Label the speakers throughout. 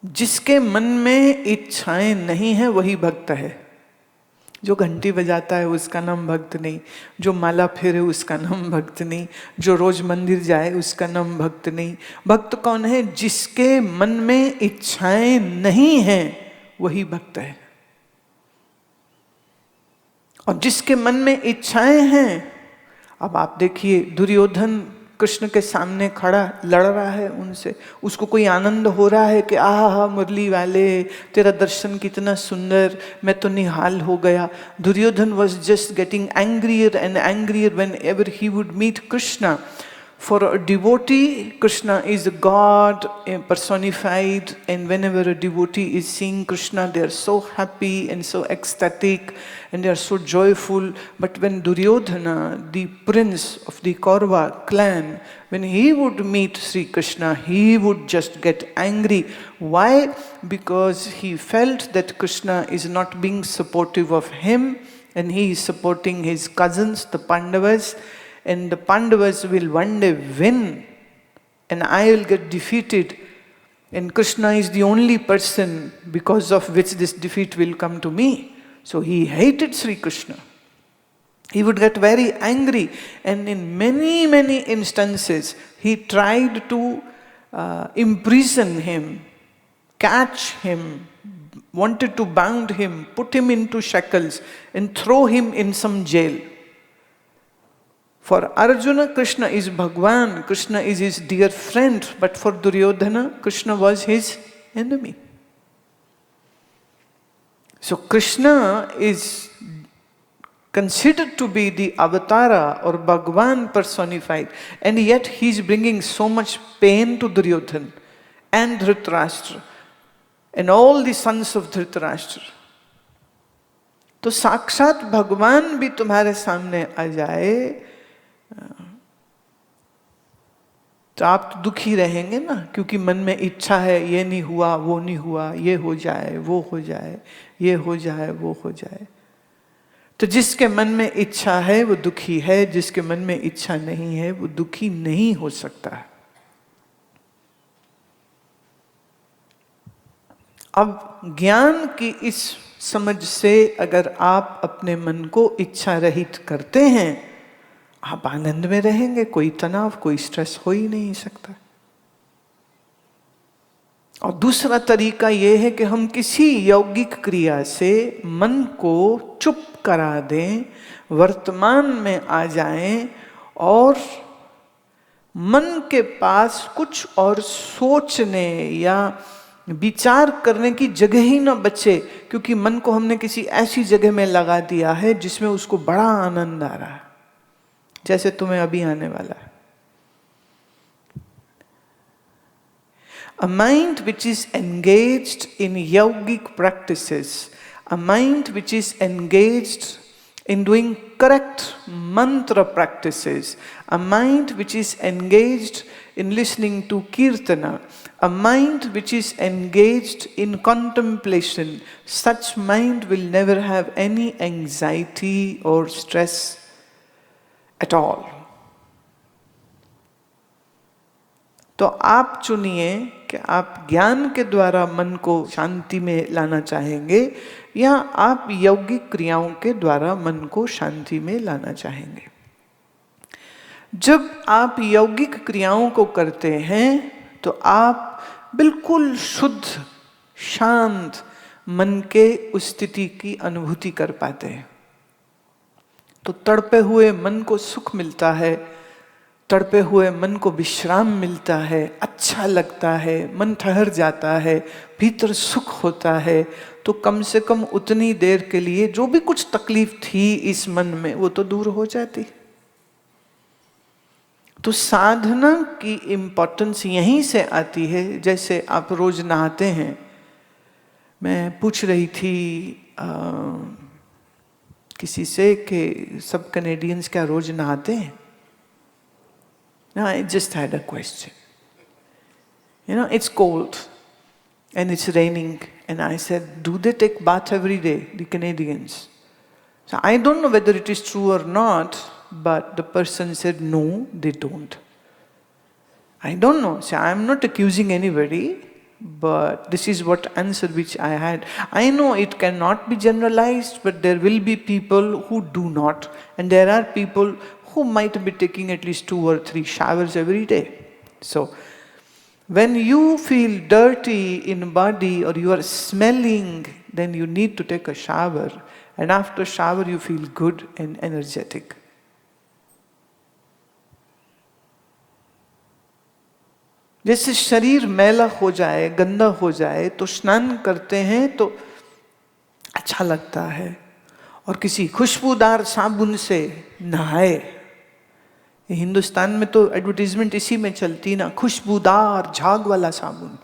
Speaker 1: जिसके मन में इच्छाएं नहीं है वही भक्त है। जो घंटी बजाता है उसका नाम भक्त नहीं, जो माला फेरे उसका नाम भक्त नहीं, जो रोज मंदिर जाए उसका नाम भक्त नहीं। भक्त कौन है? जिसके मन में इच्छाएं नहीं हैं वही भक्त है। और जिसके मन में इच्छाएं हैं, अब आप देखिए दुर्योधन कृष्ण के सामने खड़ा लड़ रहा है उनसे, उसको कोई आनंद हो रहा है कि आहा मुरली वाले तेरा दर्शन कितना सुंदर, मैं तो निहाल हो गया। Duryodhan was just getting angrier and angrier whenever he would meet Krishna. For a devotee, Krishna is God personified, and whenever a devotee is seeing Krishna, they are so happy and so ecstatic and they are so joyful. But when Duryodhana, the prince of the Kaurava clan, when he would meet Sri Krishna, he would just get angry. Why? Because he felt that Krishna is not being supportive of him and he is supporting his cousins, the Pandavas. And the Pandavas will one day win and I will get defeated, and Krishna is the only person because of which this defeat will come to me. So he hated Sri Krishna. He would get very angry, and in many, many instances he tried to imprison him, catch him, wanted to bound him, put him into shackles and throw him in some jail. For Arjuna, Krishna is Bhagwan, Krishna is his dear friend, but for Duryodhana, Krishna was his enemy. So Krishna is considered to be the avatara or Bhagwan personified, and yet he is bringing so much pain to Duryodhana and Dhritarashtra and all the sons of Dhritarashtra. तो साक्षात भगवान भी तुम्हारे सामने आ जाए तो आप तो दुखी रहेंगे ना, क्योंकि मन में इच्छा है, ये नहीं हुआ, वो नहीं हुआ, ये हो जाए, वो हो जाए, ये हो जाए, वो हो जाए। तो जिसके मन में इच्छा है वो दुखी है, जिसके मन में इच्छा नहीं है वो दुखी नहीं हो सकता। अब ज्ञान की इस समझ से अगर आप अपने मन को इच्छा रहित करते हैं, आप आनंद में रहेंगे, कोई तनाव, कोई स्ट्रेस हो ही नहीं सकता। और दूसरा तरीका यह है कि हम किसी यौगिक क्रिया से मन को चुप करा दें, वर्तमान में आ जाएं और मन के पास कुछ और सोचने या विचार करने की जगह ही ना बचे, क्योंकि मन को हमने किसी ऐसी जगह में लगा दिया है जिसमें उसको बड़ा आनंद आ रहा है, जैसे तुम्हें अभी आने वाला है। A mind which is engaged in yogic practices, a mind which is engaged in doing correct mantra practices, a mind which is engaged in listening to kirtana, a mind which is engaged in contemplation, such mind will never have any anxiety or stress at all. तो आप चुनिए कि आप ज्ञान के द्वारा मन को शांति में लाना चाहेंगे या आप यौगिक क्रियाओं के द्वारा मन को शांति में लाना चाहेंगे। जब आप यौगिक क्रियाओं को करते हैं तो आप बिल्कुल शुद्ध शांत मन के उस स्थिति की अनुभूति कर पाते हैं। तो तड़पे हुए मन को सुख मिलता है, तड़पे हुए मन को विश्राम मिलता है, अच्छा लगता है, मन ठहर जाता है, भीतर सुख होता है। तो कम से कम उतनी देर के लिए जो भी कुछ तकलीफ थी इस मन में वो तो दूर हो जाती। तो साधना की इम्पोर्टेंस यहीं से आती है। जैसे आप रोज नहाते हैं, मैं पूछ रही थी किसी से कि सब कैनेडियंस क्या रोज नहाते हैं? No, I just had a question. You know, it's cold and it's raining, and I said, do they take bath every day, the Canadians? So I don't know whether it is true or not, but the person said, no, they don't. I don't know. So I'm not accusing anybody, But this is what answer which I had. I know it cannot be generalized, but there will be people who do not. And there are people who might be taking at least 2 or 3 showers every day. So, when you feel dirty in body or you are smelling, then you need to take a shower. And after shower you feel good and energetic. जैसे शरीर मैला हो जाए, गंदा हो जाए तो स्नान करते हैं तो अच्छा लगता है, और किसी खुशबूदार साबुन से नहाए। हिंदुस्तान में तो एडवर्टाइजमेंट इसी में चलती ना, खुशबूदार झाग वाला साबुन।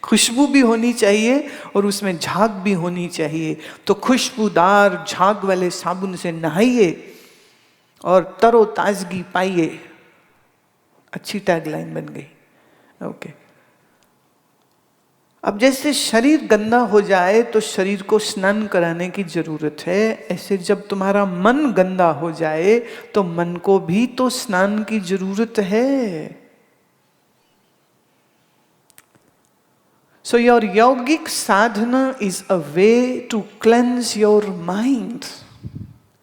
Speaker 1: खुशबू भी होनी चाहिए और उसमें झाग भी होनी चाहिए। तो खुशबूदार झाग वाले साबुन से नहाइए और तरोताजगी पाइए। अच्छी टैगलाइन बन गई। ओके। अब जैसे शरीर गंदा हो जाए तो शरीर को स्नान कराने की जरूरत है, ऐसे जब तुम्हारा मन गंदा हो जाए तो मन को भी तो स्नान की जरूरत है। So your yogic sadhana is a way to cleanse your mind.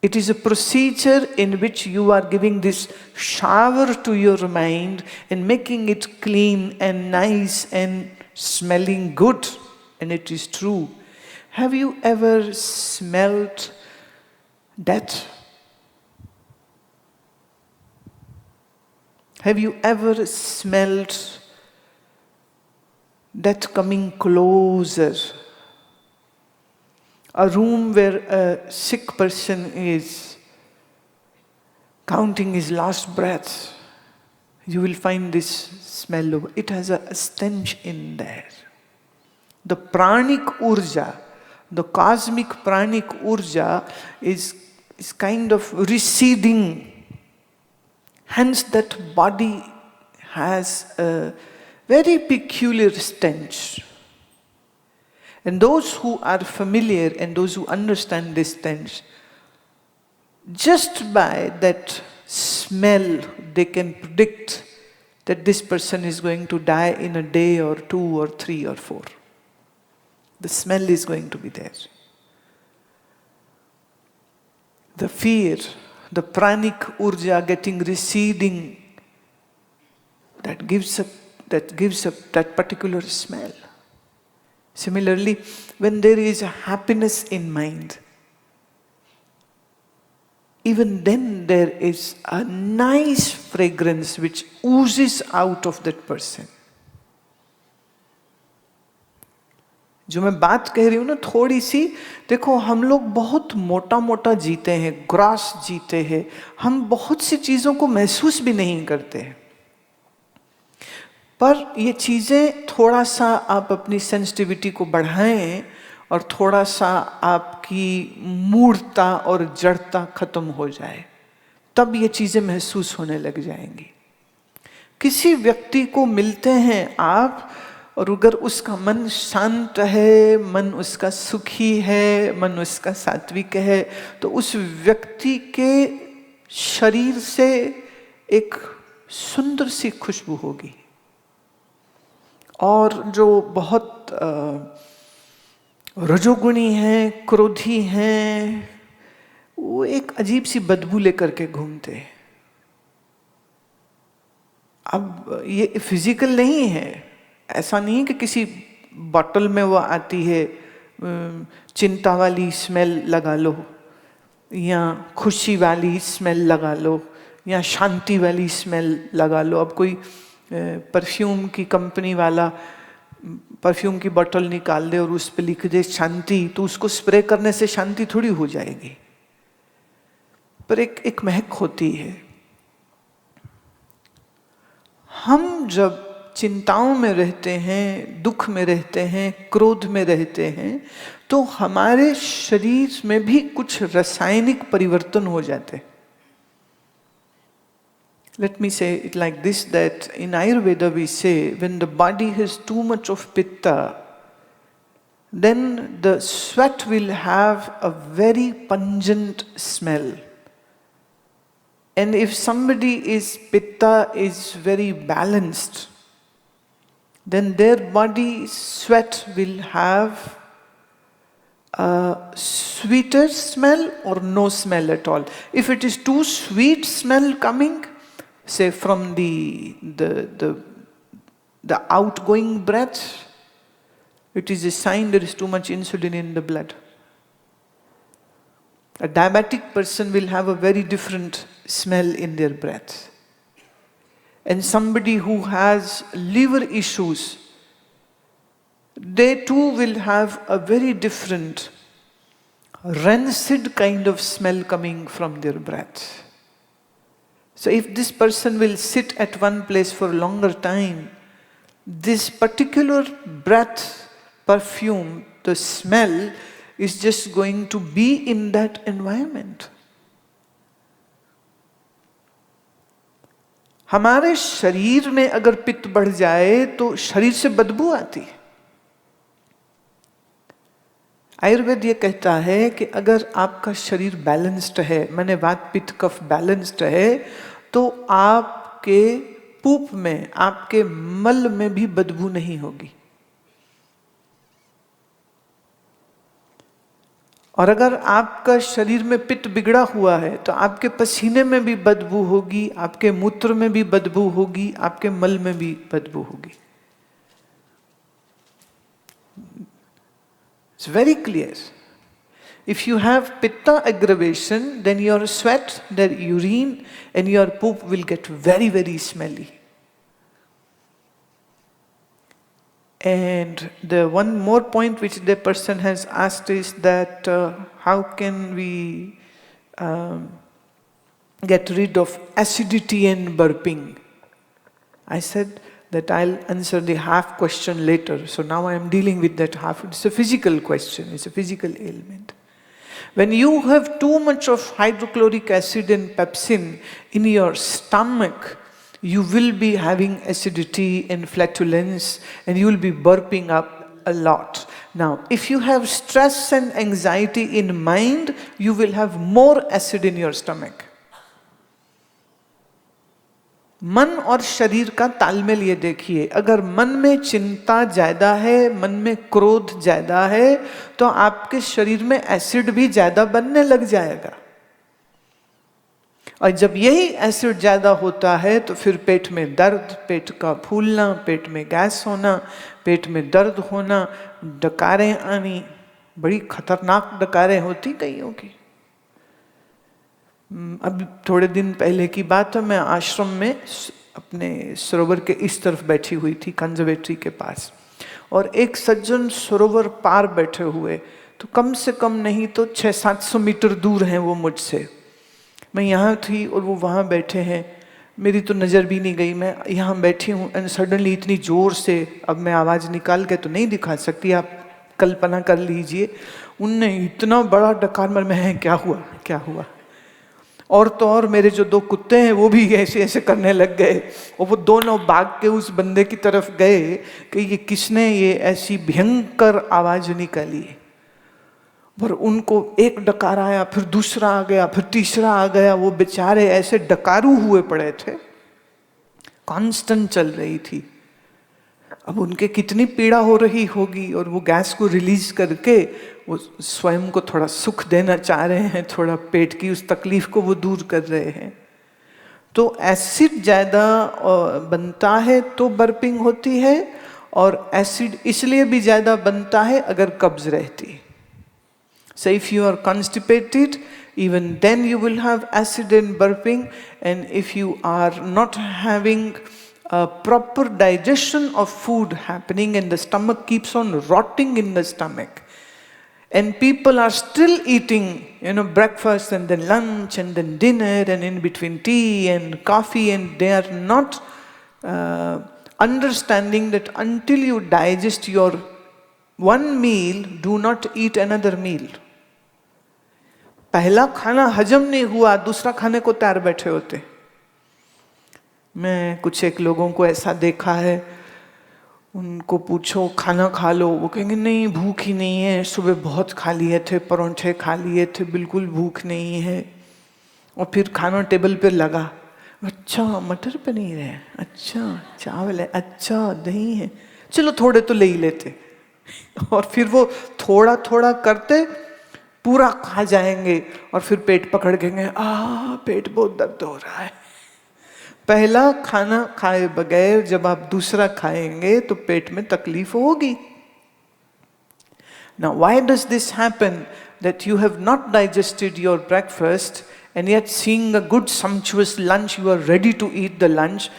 Speaker 1: It is a procedure in which you are giving this shower to your mind and making it clean and nice and smelling good. And it is true. Have you ever smelt death? Have you ever smelt death coming closer? A room where a sick person is counting his last breath, you will find this smell. It has a stench in there. The pranic urja, the cosmic pranic urja is kind of receding. Hence that body has a very peculiar stench. And those who are familiar and those who understand this stench, just by that smell, they can predict that this person is going to die in a day or 2 or 3 or 4. The smell is going to be there. The fear, the pranic urja getting receding, that gives up that particular smell. Similarly, when there is a happiness in mind, even then there is a nice fragrance which oozes out of that person. जो मैं बात कह रही हूँ ना थोड़ी सी, देखो हम लोग बहुत मोटा मोटा जीते हैं, ग्रास जीते हैं, हम बहुत सी चीज़ों को महसूस भी नहीं करते हैं। पर ये चीज़ें थोड़ा सा आप अपनी सेंसिटिविटी को बढ़ाएं और थोड़ा सा आपकी मूर्ता और जड़ता खत्म हो जाए, तब ये चीज़ें महसूस होने लग जाएंगी। किसी व्यक्ति को मिलते हैं आप और अगर उसका मन शांत है, मन उसका सुखी है, मन उसका सात्विक है, तो उस व्यक्ति के शरीर से एक सुंदर सी खुशबू होगी। और जो बहुत रजोगुणी हैं, क्रोधी हैं, वो एक अजीब सी बदबू लेकर के घूमते हैं। अब ये फिजिकल नहीं है, ऐसा नहीं है कि किसी बॉटल में वो आती है, चिंता वाली स्मेल लगा लो या खुशी वाली स्मेल लगा लो या शांति वाली स्मेल लगा लो। अब कोई परफ्यूम की कंपनी वाला परफ्यूम की बोतल निकाल दे और उस पर लिख दे शांति, तो उसको स्प्रे करने से शांति थोड़ी हो जाएगी, पर एक महक होती है। हम जब चिंताओं में रहते हैं, दुख में रहते हैं, क्रोध में रहते हैं, तो हमारे शरीर में भी कुछ रासायनिक परिवर्तन हो जाते हैं। Let me say it like this, that in Ayurveda we say when the body has too much of pitta, then the sweat will have a very pungent smell. And if somebody is pitta is very balanced, then their body sweat will have a sweeter smell or no smell at all. If it is too sweet smell coming, say from the outgoing breath, it is a sign there is too much insulin in the blood. A diabetic person will have a very different smell in their breath. And somebody who has liver issues, they too will have a very different, rancid kind of smell coming from their breath. So if this person will sit at one place for a longer time, this particular breath, perfume, the smell is just going to be in that environment. हमारे शरीर में अगर पित्त बढ़ जाए तो शरीर से बदबू आती है। आयुर्वेद ये कहता है कि अगर आपका शरीर बैलेंस्ड है, माने वात पित्त कफ बैलेंस्ड है, तो आपके पूप में, आपके मल में भी बदबू नहीं होगी। और अगर आपका शरीर में पित्त बिगड़ा हुआ है तो आपके पसीने में भी बदबू होगी, आपके मूत्र में भी बदबू होगी, आपके मल में भी बदबू होगी। It's very clear. If you have pitta aggravation, then your sweat, the urine and your poop will get very, very smelly. And the one more point which the person has asked is that how can we get rid of acidity and burping? I said that I'll answer the half question later. So now I am dealing with that half. It's a physical question, it's a physical ailment. When you have too much of hydrochloric acid and pepsin in your stomach, you will be having acidity and flatulence, and you will be burping up a lot. Now, if you have stress and anxiety in mind, you will have more acid in your stomach. मन और शरीर का तालमेल ये देखिए, अगर मन में चिंता ज्यादा है, मन में क्रोध ज्यादा है, तो आपके शरीर में एसिड भी ज्यादा बनने लग जाएगा। और जब यही एसिड ज्यादा होता है तो फिर पेट में दर्द, पेट का फूलना, पेट में गैस होना, पेट में दर्द होना, डकारें आनी, बड़ी खतरनाक डकारें होती कईयों की। अब थोड़े दिन पहले की बात है, मैं आश्रम में अपने सरोवर के इस तरफ बैठी हुई थी, कंजर्वेटरी के पास, और एक सज्जन सरोवर पार बैठे हुए, तो कम से कम नहीं तो 600-700 मीटर दूर हैं वो मुझसे। मैं यहाँ थी और वो वहाँ बैठे हैं, मेरी तो नज़र भी नहीं गई, मैं यहाँ बैठी हूँ, एंड सडनली इतनी ज़ोर से, अब मैं आवाज़ निकाल के तो नहीं दिखा सकती, आप कल्पना कर लीजिए, उनने इतना बड़ा डकार मारा, मैं क्या हुआ क्या हुआ। और तो और मेरे जो 2 कुत्ते हैं वो भी ऐसे ऐसे करने लग गए, और वो दोनों भाग के उस बंदे की तरफ गए कि ये किसने ये ऐसी भयंकर आवाज़ निकाली। पर उनको एक डकार आया, फिर दूसरा आ गया, फिर तीसरा आ गया, वो बेचारे ऐसे डकारू हुए पड़े थे, कांस्टेंट चल रही थी। अब उनके कितनी पीड़ा हो रही होगी, और वो गैस को रिलीज करके वो स्वयं को थोड़ा सुख देना चाह रहे हैं, थोड़ा पेट की उस तकलीफ को वो दूर कर रहे हैं। तो एसिड ज़्यादा बनता है तो बर्पिंग होती है, और एसिड इसलिए भी ज़्यादा बनता है अगर कब्ज रहती है। So if you are constipated, even then you will have acid and burping, and if you are not having a proper digestion of food happening and the stomach keeps on rotting in the stomach, and people are still eating, breakfast and then lunch and then dinner and in between tea and coffee, and they are not understanding that until you digest your one meal, do not eat another meal. पहला खाना हजम नहीं हुआ, दूसरा खाने को तैयार बैठे होते। मैं कुछ एक लोगों को ऐसा देखा है, उनको पूछो खाना खा लो, वो कहेंगे नहीं भूख ही नहीं है, सुबह बहुत खा लिए थे, परोंठे खा लिए थे, बिल्कुल भूख नहीं है। और फिर खाना टेबल पे लगा, अच्छा मटर पनीर है, अच्छा चावल है, अच्छा दही है, चलो थोड़े तो ले ही लेते, और फिर वो थोड़ा थोड़ा करते पूरा खा जाएंगे और फिर पेट पकड़ केंगे, पेट बहुत दर्द हो रहा है। पहला खाना खाए बगैर जब आप दूसरा खाएंगे तो पेट में तकलीफ होगी। Now, why does this happen? That you have not digested your breakfast and yet seeing a good sumptuous lunch, you are ready to eat the lunch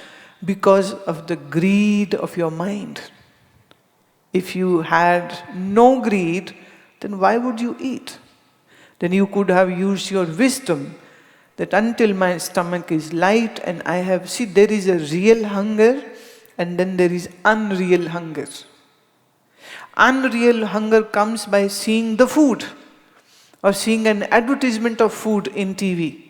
Speaker 1: because of the greed of your mind. If you had no greed, then why would you eat? Then you could have used your wisdom that until my stomach is light and I have, see, there is a real hunger and then there is unreal hunger. Unreal hunger comes by seeing the food or seeing an advertisement of food in TV.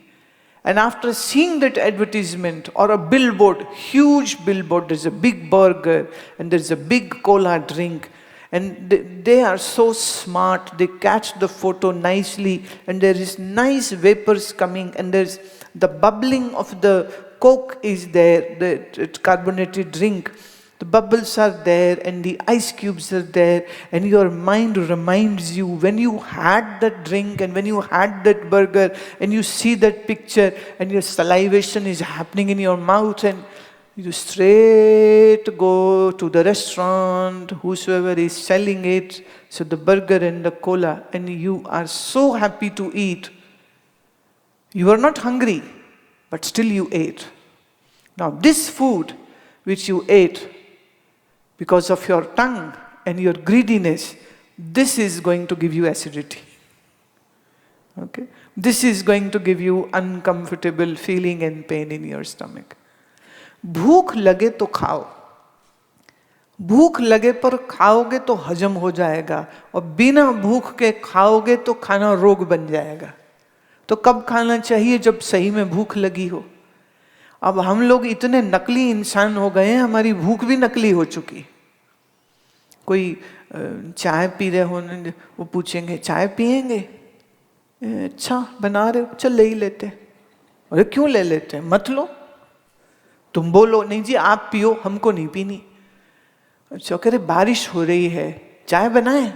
Speaker 1: And after seeing that advertisement or a billboard, huge billboard, there's a big burger and there's a big cola drink, and they are so smart, they catch the photo nicely, and there is nice vapors coming, and there's the bubbling of the Coke is there, the carbonated drink. The bubbles are there and the ice cubes are there, and your mind reminds you when you had that drink and when you had that burger and you see that picture and your salivation is happening in your mouth, and you straight go to the restaurant, whosoever is selling it, so the burger and the cola, and you are so happy to eat. You are not hungry, but still you ate. Now this food which you ate, because of your tongue and your greediness, this is going to give you acidity. Okay? This is going to give you uncomfortable feeling and pain in your stomach. भूख लगे तो खाओ, भूख लगे पर खाओगे तो हजम हो जाएगा, और बिना भूख के खाओगे तो खाना रोग बन जाएगा। तो कब खाना चाहिए? जब सही में भूख लगी हो। अब हम लोग इतने नकली इंसान हो गए हैं, हमारी भूख भी नकली हो चुकी। कोई चाय पी रहे हो, वो पूछेंगे चाय पिएंगे? अच्छा बना रहे हो, चल ले ही लेते। अरे क्यों ले लेते हैं? मत लो, तुम बोलो नहीं जी आप पियो, हमको नहीं पीनी। अच्छा कह रहे बारिश हो रही है, चाय बनाए?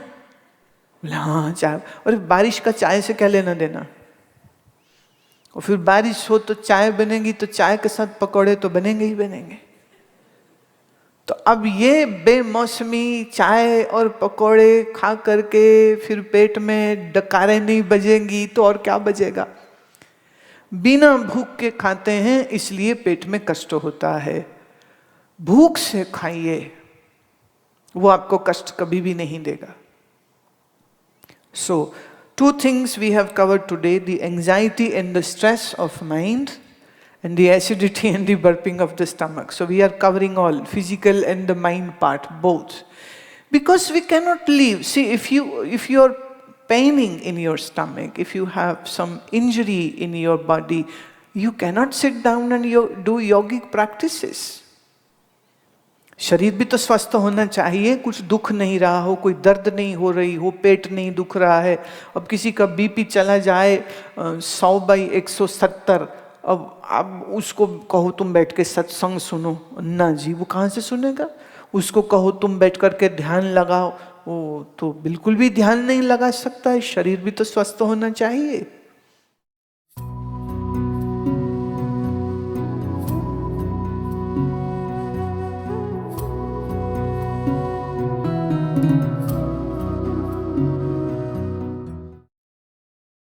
Speaker 1: बोले हाँ चाय। अरे बारिश का चाय से क्या लेना देना? और फिर बारिश हो तो चाय बनेगी, तो चाय के साथ पकौड़े तो बनेंगे ही बनेंगे। तो अब ये बेमौसमी चाय और पकौड़े खा करके फिर पेट में डकारें नहीं बजेंगी तो और क्या बजेगा? बिना भूख के खाते हैं इसलिए पेट में कष्ट होता है। भूख से खाइए, वो आपको कष्ट कभी भी नहीं देगा। So, two things we have covered today: the anxiety and the stress of mind, and the acidity and the burping of the stomach. So we are covering all, physical and the mind part, both. Because we cannot live. See, if you are paining in your stomach, if you have some injury in your body, you cannot sit down and do yogic practices. शरीर भी तो स्वस्थ होना चाहिए, कुछ दुख नहीं रहा हो, कोई दर्द नहीं हो रही हो, पेट नहीं दुख रहा है। अब किसी का बीपी चला जाए 100/170, अब उसको कहो तुम बैठ के सत्संग सुनो, ना जी वो कहाँ से सुनेगा। उसको कहो तुम बैठ करके ध्यान लगाओ, वो तो बिल्कुल भी ध्यान नहीं लगा सकता है। शरीर भी तो स्वस्थ होना चाहिए।